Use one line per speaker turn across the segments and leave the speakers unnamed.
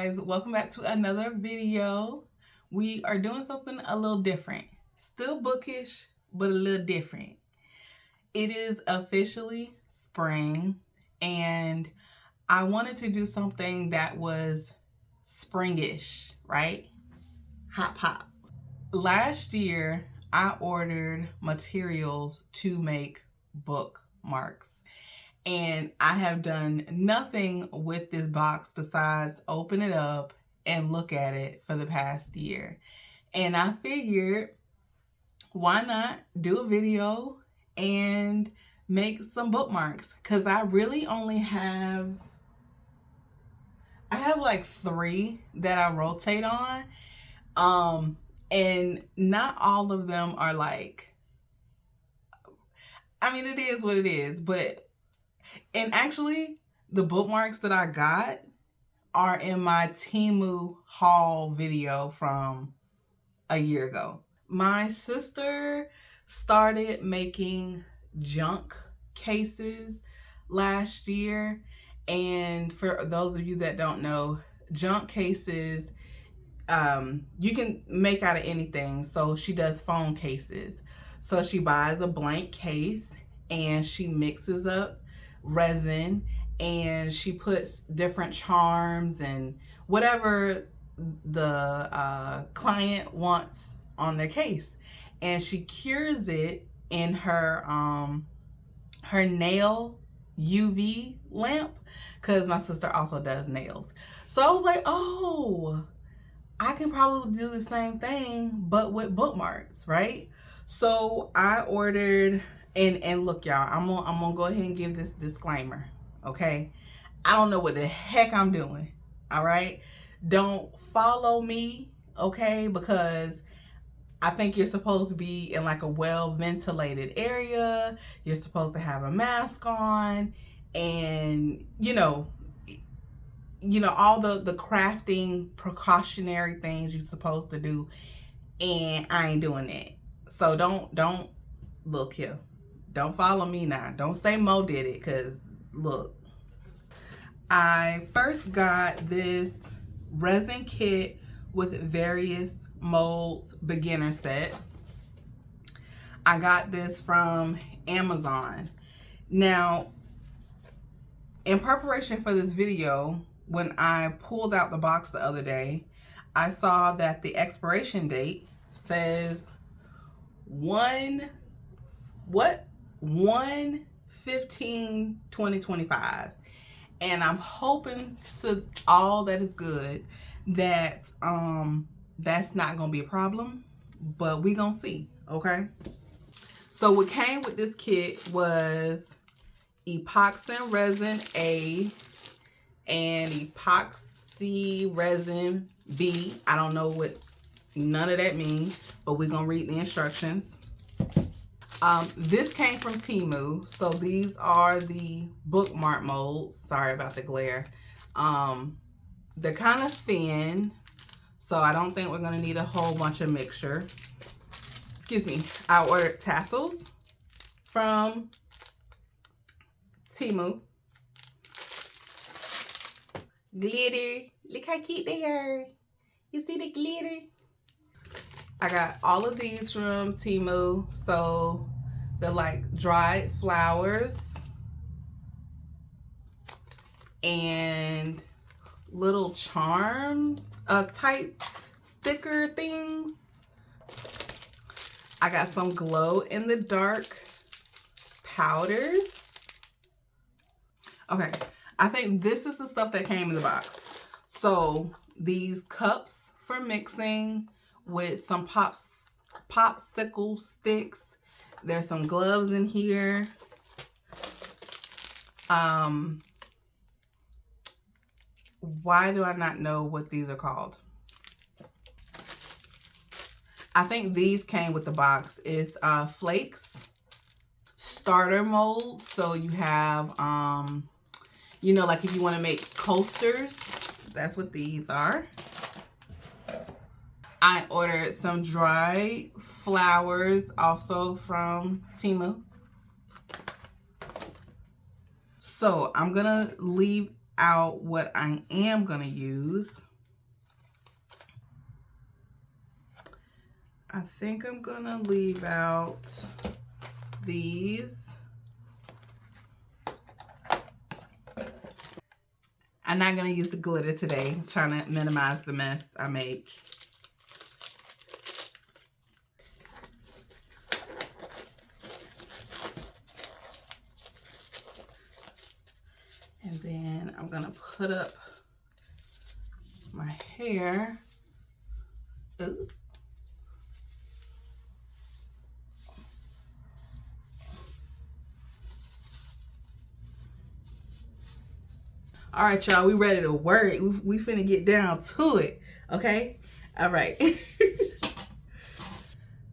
guys, welcome back to another video. We are doing something a little different. Still bookish, but a little different. It is officially spring, and I wanted to do something that was springish, right? Hop hop. Last year, I ordered materials to make bookmarks. And I have done nothing with this box besides open it up and look at it for the past year. And I figured, why not do a video and make some bookmarks? Because I really only have, like 3 that I rotate on. And not all of them are like, I mean, it is what it is, but and actually, the bookmarks that I got are in my Temu haul video from a year ago. My sister started making junk cases last year. And for those of you that don't know, junk cases, you can make out of anything. So she does phone cases. So she buys a blank case and she mixes up resin and she puts different charms and whatever the client wants on their case, and she cures it in her nail UV lamp, because my sister also does nails. So I was like, oh, I can probably do the same thing but with bookmarks, right? So I ordered. And look, y'all, I'm gonna go ahead and give this disclaimer, okay? I don't know what the heck I'm doing, all right? Don't follow me, okay? Because I think you're supposed to be in like a well-ventilated area. You're supposed to have a mask on, and you know all the crafting precautionary things you're supposed to do, and I ain't doing that. So don't look here. Don't follow me now. Don't say Mo did it, because look. I first got this resin kit with various molds beginner set. I got this from Amazon. Now, in preparation for this video, when I pulled out the box the other day, I saw that the expiration date says 1/15/2025, and I'm hoping to all that is good that that's not gonna be a problem, but we gonna see. Okay, so what came with this kit was epoxy resin A and epoxy resin B. I don't know what none of that means, but we're gonna read the instructions. This came from Temu, so these are the bookmark molds. Sorry about the glare. They're kind of thin, so I don't think we're going to need a whole bunch of mixture. Excuse me. I ordered tassels from Temu. Glitter. Look how cute they are. You see the glitter? I got all of these from Temu. So they're like dried flowers and little charm type sticker things. I got some glow in the dark powders. Okay, I think this is the stuff that came in the box. So these cups for mixing with some popsicle sticks. There's some gloves in here. Why do I not know what these are called? I think these came with the box. It's flakes, starter molds. So you have, like if you want to make coasters, that's what these are. I ordered some dried flowers also from Temu. So I'm gonna leave out what I am gonna use. I think I'm gonna leave out these. I'm not gonna use the glitter today. I'm trying to minimize the mess I make. And then I'm gonna put up my hair. Ooh. All right, y'all, we ready to work. We finna get down to it, okay? All right.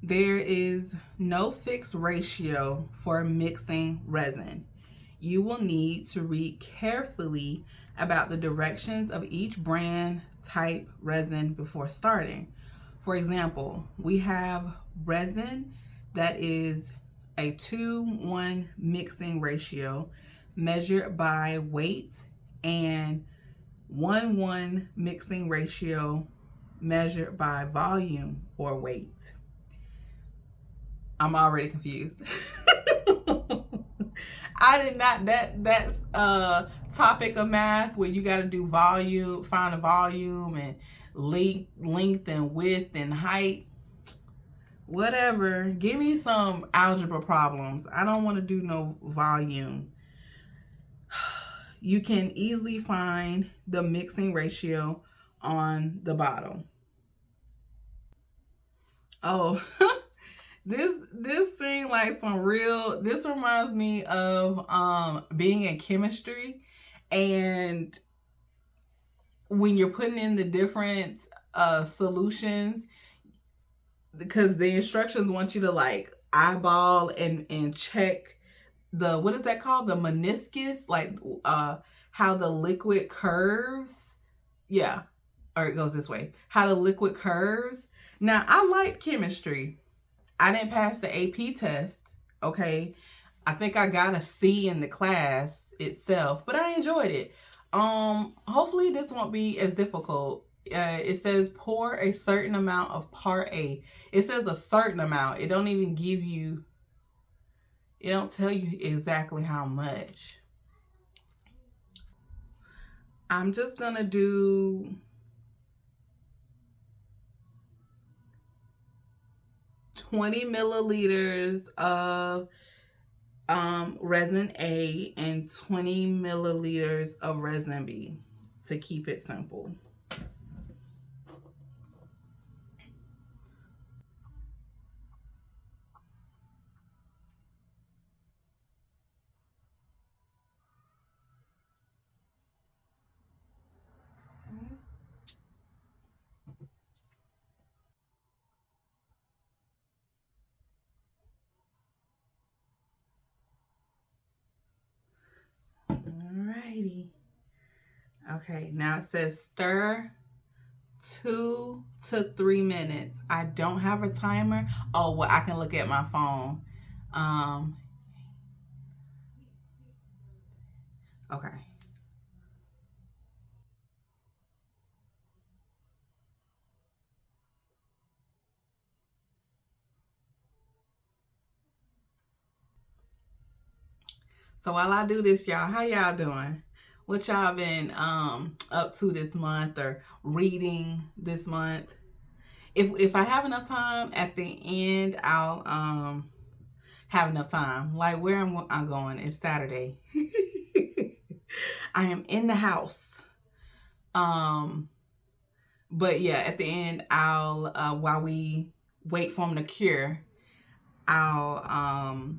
There is no fixed ratio for mixing resin. You will need to read carefully about the directions of each brand type resin before starting. For example, we have resin that is a 2:1 mixing ratio measured by weight and 1:1 mixing ratio measured by volume or weight. I'm already confused. I did not, that's topic of math where you got to do volume, find a volume and length and width and height. Whatever. Give me some algebra problems. I don't want to do no volume. You can easily find the mixing ratio on the bottle. Oh, this thing like some real, this reminds me of being in chemistry, and when you're putting in the different solutions, because the instructions want you to like eyeball and check the, what is that called, the meniscus, like how the liquid curves. Yeah, or it goes this way, how the liquid curves. Now I like chemistry. I didn't pass the AP test, okay? I think I got a C in the class itself, but I enjoyed it. Hopefully this won't be as difficult. It says pour a certain amount of part A. It says a certain amount. It don't even give you, it don't tell you exactly how much. I'm just gonna do 20 milliliters of resin A and 20 milliliters of resin B to keep it simple. Alrighty. Okay, now it says stir 2 to 3 minutes. I don't have a timer. Oh, well, I can look at my phone. Okay. So while I do this, y'all, how y'all doing? What y'all been up to this month or reading this month? If I have enough time at the end, I'll have enough time. Like where I'm going, it's Saturday. I am in the house. But yeah, at the end, I'll while we wait for them to cure, I'll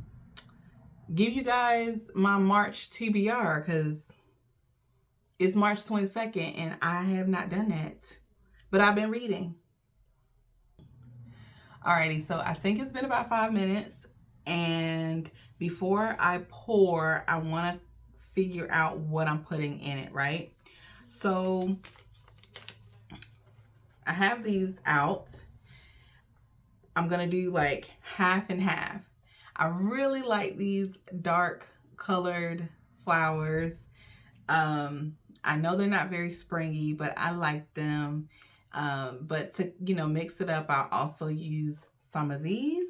give you guys my March TBR because it's March 22nd and I have not done that, but I've been reading. Alrighty, so I think it's been about 5 minutes, and before I pour, I want to figure out what I'm putting in it, right? So I have these out. I'm gonna do like half and half. I really like these dark colored flowers. I know they're not very springy, but I like them. But to, you know, mix it up, I'll also use some of these.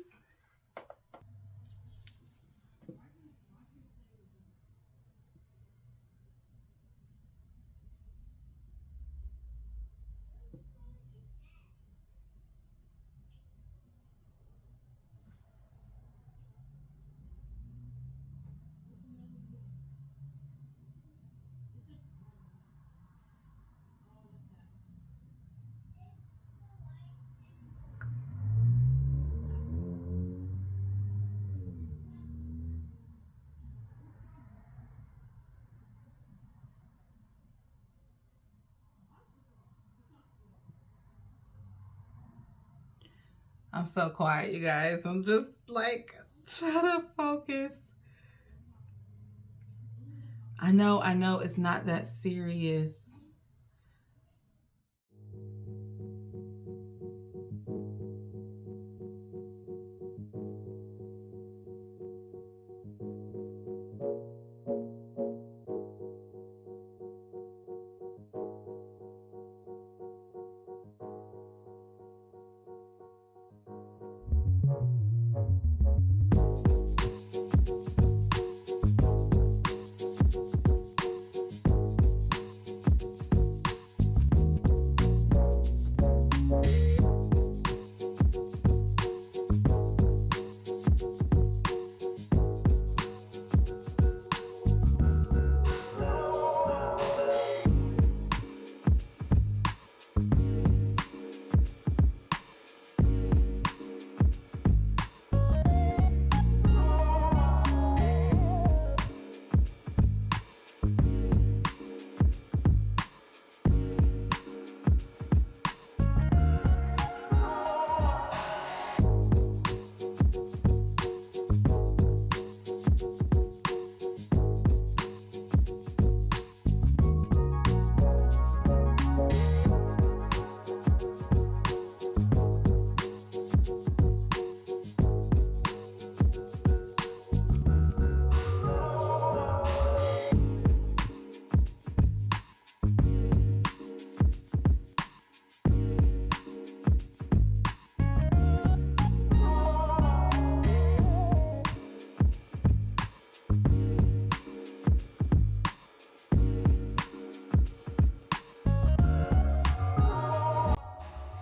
I'm so quiet, you guys. I'm just like trying to focus. I know it's not that serious.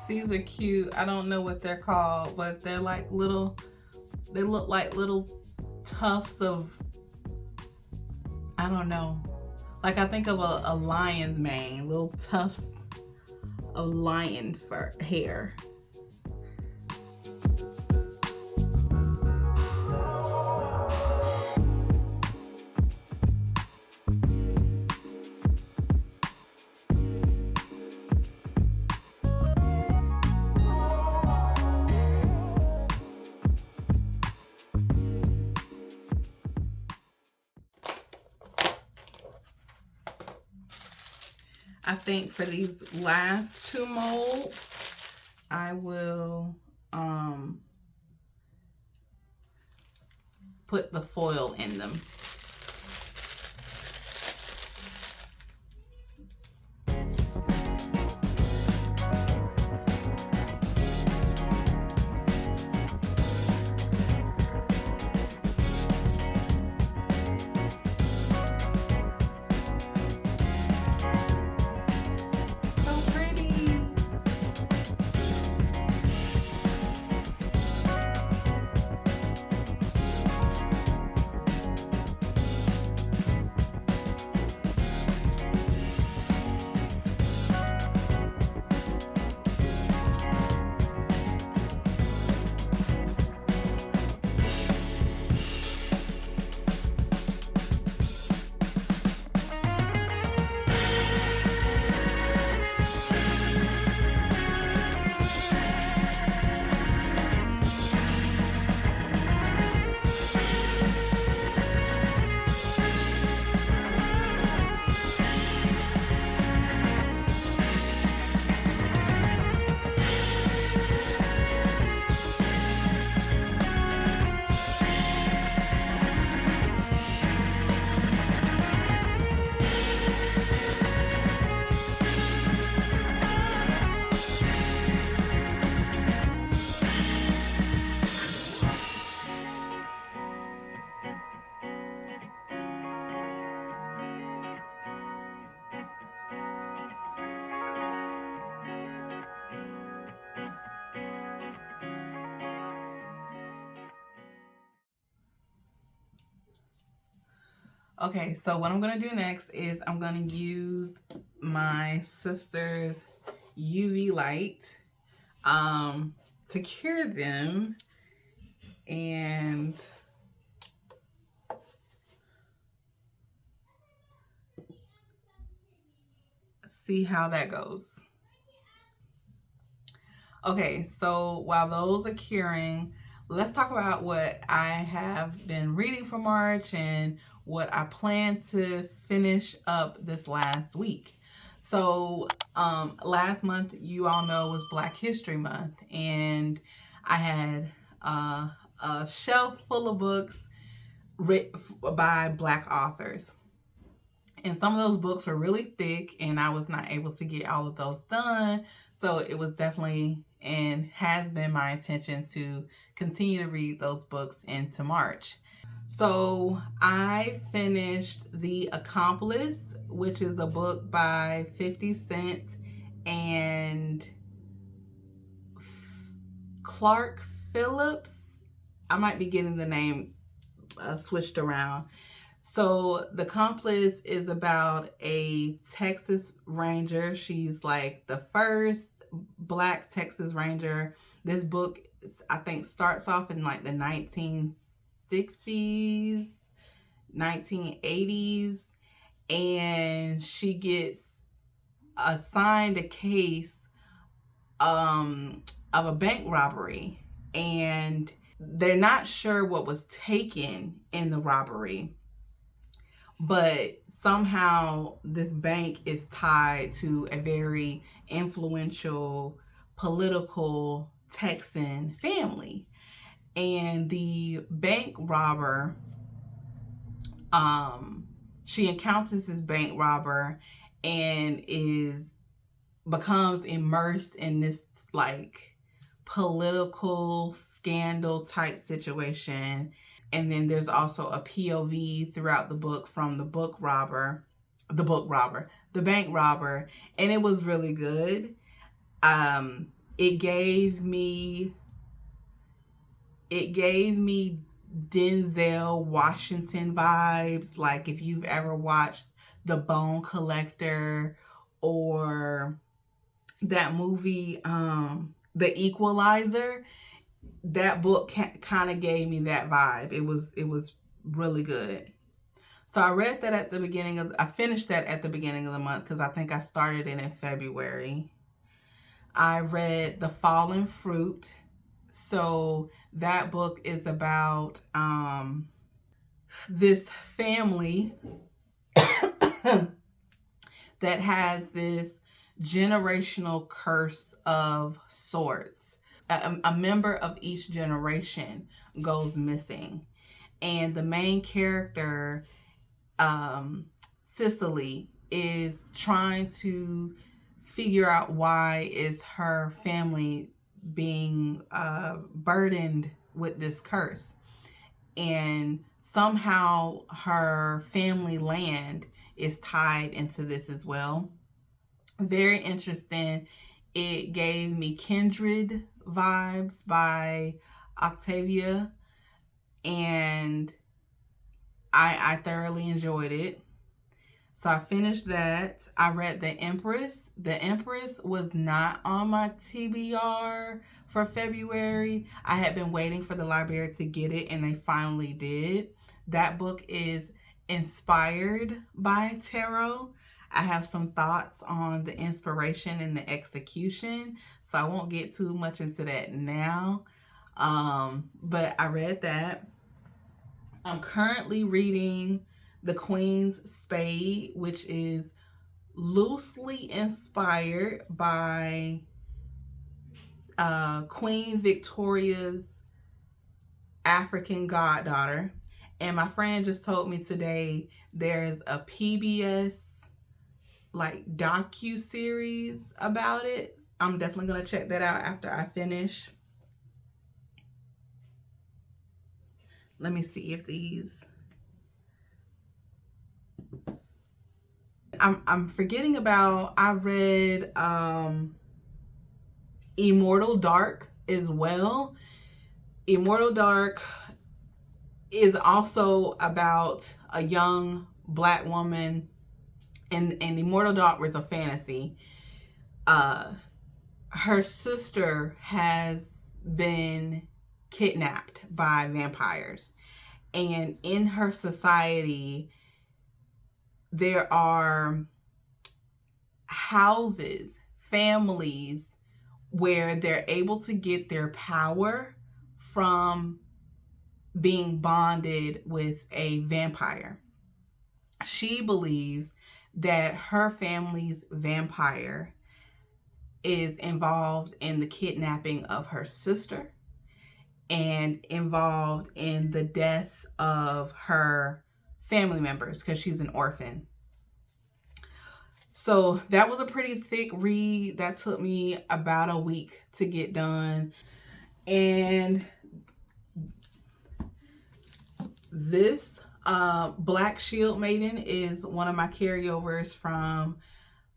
These are cute. I don't know what they're called, but they're like little, they look like little tufts of, I don't know. Like I think of a lion's mane, little tufts of lion fur hair. I think for these last two molds, I will put the foil in them. Okay, so what I'm going to do next is I'm going to use my sister's UV light to cure them and see how that goes. Okay, so while those are curing, let's talk about what I have been reading for March and what I plan to finish up this last week. So last month, you all know, was Black History Month, and I had a shelf full of books written by Black authors. And some of those books were really thick, and I was not able to get all of those done. So it was definitely and has been my intention to continue to read those books into March. So I finished The Accomplice, which is a book by 50 Cent and Clark Phillips. I might be getting the name switched around. So The Accomplice is about a Texas Ranger. She's like the first Black Texas Ranger. This book, I think, starts off in like the 1960s, 1980s, and she gets assigned a case of a bank robbery, and they're not sure what was taken in the robbery, but somehow this bank is tied to a very influential political Texan family. And the bank robber, she encounters this bank robber and becomes immersed in this like political scandal type situation. And then there's also a POV throughout the book from the bank robber, and it was really good. It gave me Denzel Washington vibes, like if you've ever watched The Bone Collector or that movie, The Equalizer. That book kind of gave me that vibe. It was really good. So I read that I finished that at the beginning of the month because I think I started it in February. I read The Fallen Fruit. So that book is about this family that has this generational curse of sorts. A member of each generation goes missing, and the main character, Cicely, is trying to figure out why is her family being burdened with this curse, and somehow her family land is tied into this as well. Very interesting. It gave me Kindred vibes by Octavia, and I thoroughly enjoyed it. So I finished that. I read The Empress. The Empress was not on my TBR for February. I had been waiting for the library to get it, and they finally did. That book is inspired by tarot. I have some thoughts on the inspiration and the execution, so I won't get too much into that now. But I read that. I'm currently reading The Queen's Spade, which is loosely inspired by Queen Victoria's African goddaughter. And my friend just told me today there's a PBS like docu-series about it. I'm definitely going to check that out after I finish. Let me see if these... I'm forgetting about... I read Immortal Dark as well. Immortal Dark is also about a young black woman, and Immortal Dark was a fantasy. Uh, her sister has been kidnapped by vampires, and in her society, there are houses, families where they're able to get their power from being bonded with a vampire. She believes that her family's vampire is involved in the kidnapping of her sister and involved in the death of her family members because she's an orphan. So that was a pretty thick read. That took me about a week to get done. And this Black Shield Maiden is one of my carryovers from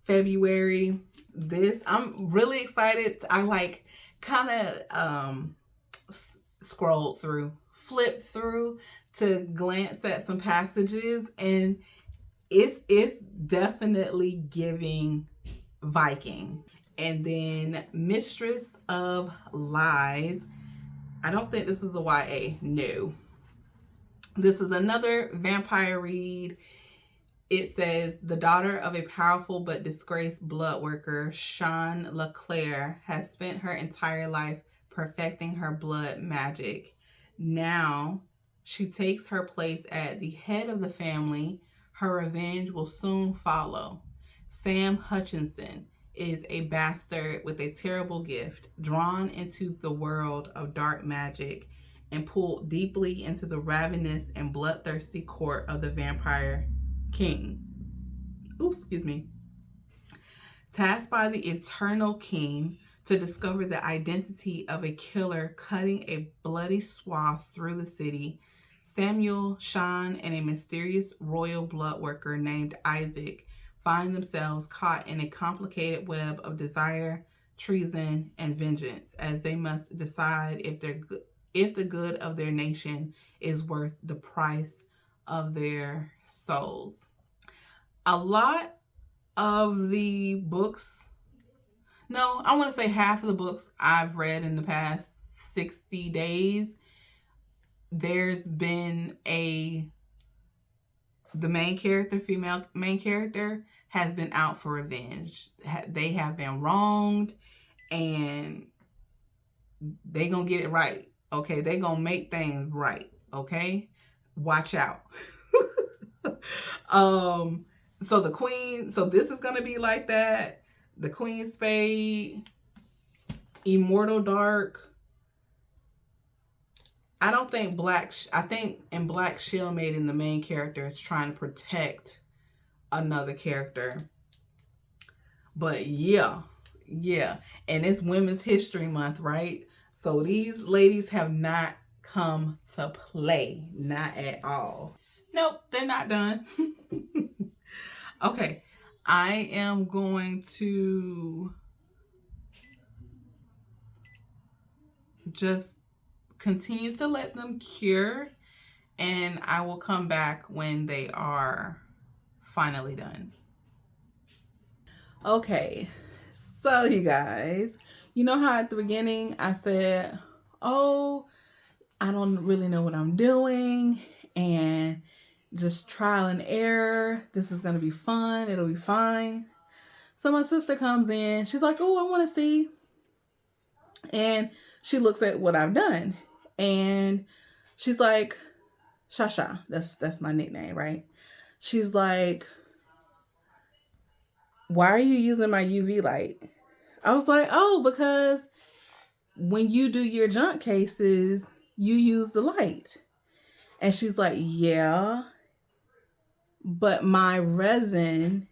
February. This, I'm really excited. I like kind of scrolled through, flipped through to glance at some passages, and it's definitely giving Viking. And then Mistress of Lies. I don't think this is a YA. No. This is another vampire read. It says, the daughter of a powerful but disgraced blood worker, Sean LeClaire, has spent her entire life perfecting her blood magic. Now, she takes her place at the head of the family. Her revenge will soon follow. Sam Hutchinson is a bastard with a terrible gift, drawn into the world of dark magic and pulled deeply into the ravenous and bloodthirsty court of the vampire king. Ooh, excuse me. Tasked by the eternal king to discover the identity of a killer cutting a bloody swath through the city, Samuel, Sean, and a mysterious royal blood worker named Isaac find themselves caught in a complicated web of desire, treason, and vengeance as they must decide if the good of their nation is worth the price of their souls. A lot of the books, no, I want to say half of the books I've read in the past 60 days, there's been the main character, female main character, has been out for revenge. They have been wronged, and they gonna get it right. Okay, they gonna make things right. Okay, watch out. So the queen, so this is gonna be like that. The Queen's Spade, Immortal Dark. I don't think I think in Black Shield Maiden, the main character is trying to protect another character. But yeah. And it's Women's History Month, right? So these ladies have not come to play. Not at all. Nope, they're not done. Okay, I am going to just continue to let them cure, and I will come back when they are finally done. Okay, so you guys, you know how at the beginning I said, oh, I don't really know what I'm doing, and just trial and error. This is going to be fun. It'll be fine. So my sister comes in. She's like, oh, I want to see. And she looks at what I've done. And she's like, Shasha. That's my nickname, right? She's like, why are you using my UV light? I was like, oh, because when you do your junk cases, you use the light. And she's like, yeah, but my resin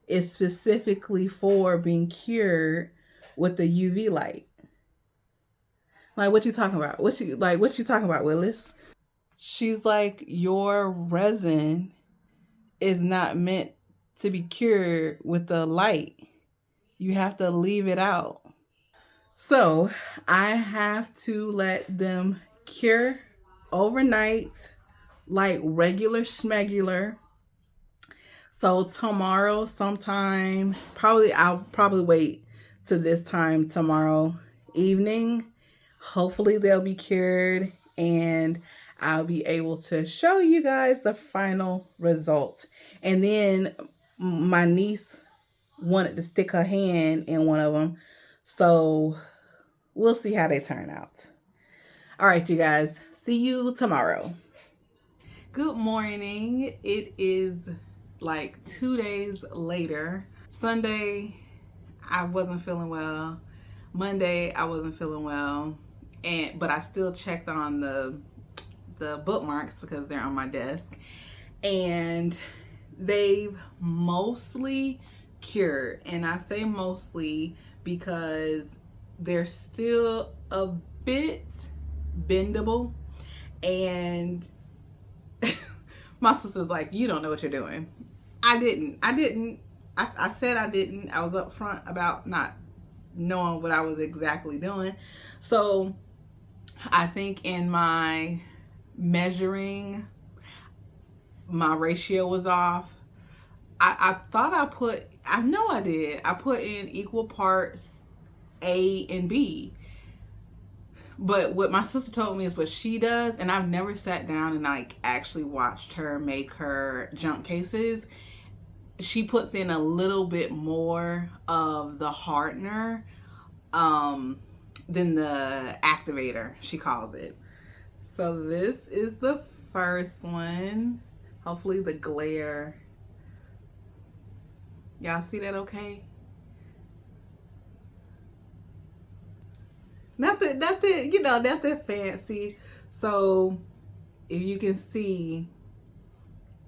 is specifically for being cured with the UV light. Like, what you talking about? What you talking about, Willis? She's like, your resin is not meant to be cured with the light. You have to leave it out. So I have to let them cure overnight like regular schmegular. So tomorrow sometime, I'll probably wait to this time tomorrow evening. Hopefully they'll be cured and I'll be able to show you guys the final result. And then my niece wanted to stick her hand in one of them. So we'll see how they turn out. All right, you guys. See you tomorrow. Good morning. It is like 2 days later. Sunday, I wasn't feeling well. Monday, I wasn't feeling well. But I still checked on the bookmarks because they're on my desk. And they've mostly cured. And I say mostly because they're still a bit bendable. And my sister's like, you don't know what you're doing. I didn't. I said I didn't. I was upfront about not knowing what I was exactly doing. So I think in my measuring, my ratio was off. I thought I know I did. I put in equal parts A and B. But what my sister told me is what she does, and I've never sat down and like actually watched her make her junk cases. She puts in a little bit more of the hardener than the activator, she calls it. So this is the first one. Hopefully the glare. Y'all see that okay? Nothing, nothing fancy. So if you can see,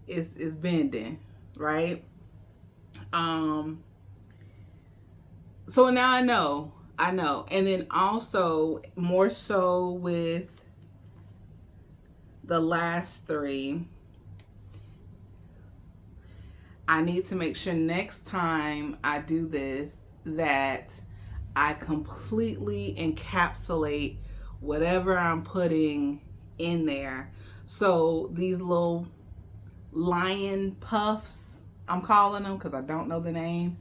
it's bending, right? So now I know. And then also more so with the last three, I need to make sure next time I do this that I completely encapsulate whatever I'm putting in there. So these little lion puffs, I'm calling them because I don't know the name.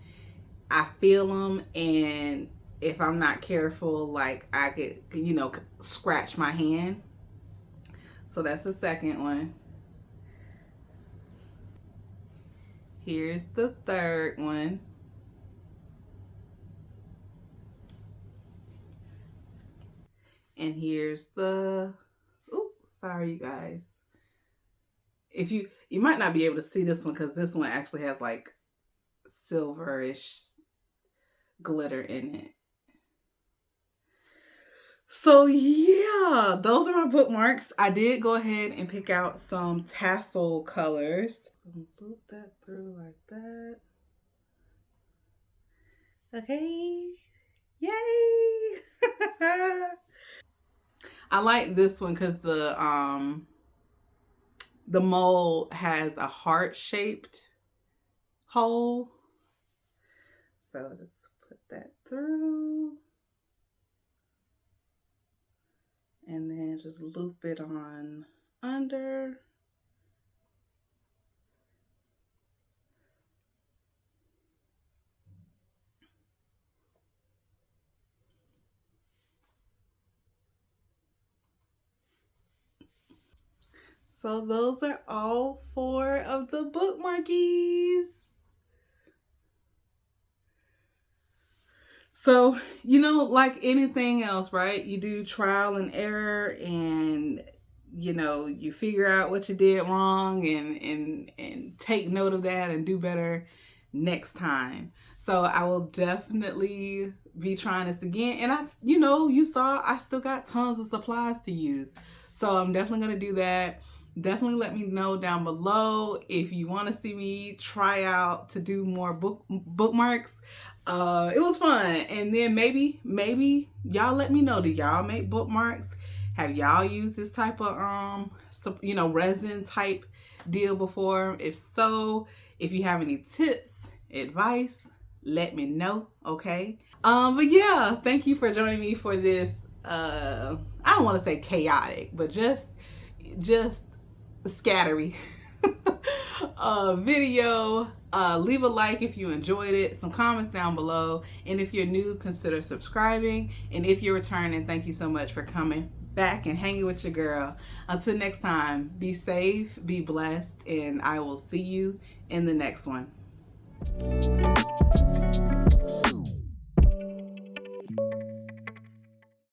I feel them, and if I'm not careful, like I could, scratch my hand. So that's the second one. Here's the third one. And here's the, sorry you guys. If you might not be able to see this one because this one actually has like silverish glitter in it. So yeah, those are my bookmarks. I did go ahead and pick out some tassel colors. Swoop that through like that. Okay. Yay! I like this one because the mold has a heart-shaped hole. So just put that through. And then just loop it on under. So those are all 4 of the bookmarkies. So, like anything else, right? You do trial and error, and you figure out what you did wrong and take note of that and do better next time. So I will definitely be trying this again. And you saw I still got tons of supplies to use. So I'm definitely going to do that. Definitely let me know down below if you want to see me try out to do more bookmarks. It was fun. And then maybe y'all let me know, do y'all make bookmarks? Have y'all used this type of resin type deal before? If so, if you have any tips, advice, let me know, okay? But yeah, thank you for joining me for this I don't want to say chaotic, but just scattery video. Leave a like if you enjoyed it, some comments down below, and if you're new, consider subscribing, and if you're returning, thank you so much for coming back and hanging with your girl. Until next time, be safe, be blessed, and I will see you in the next one.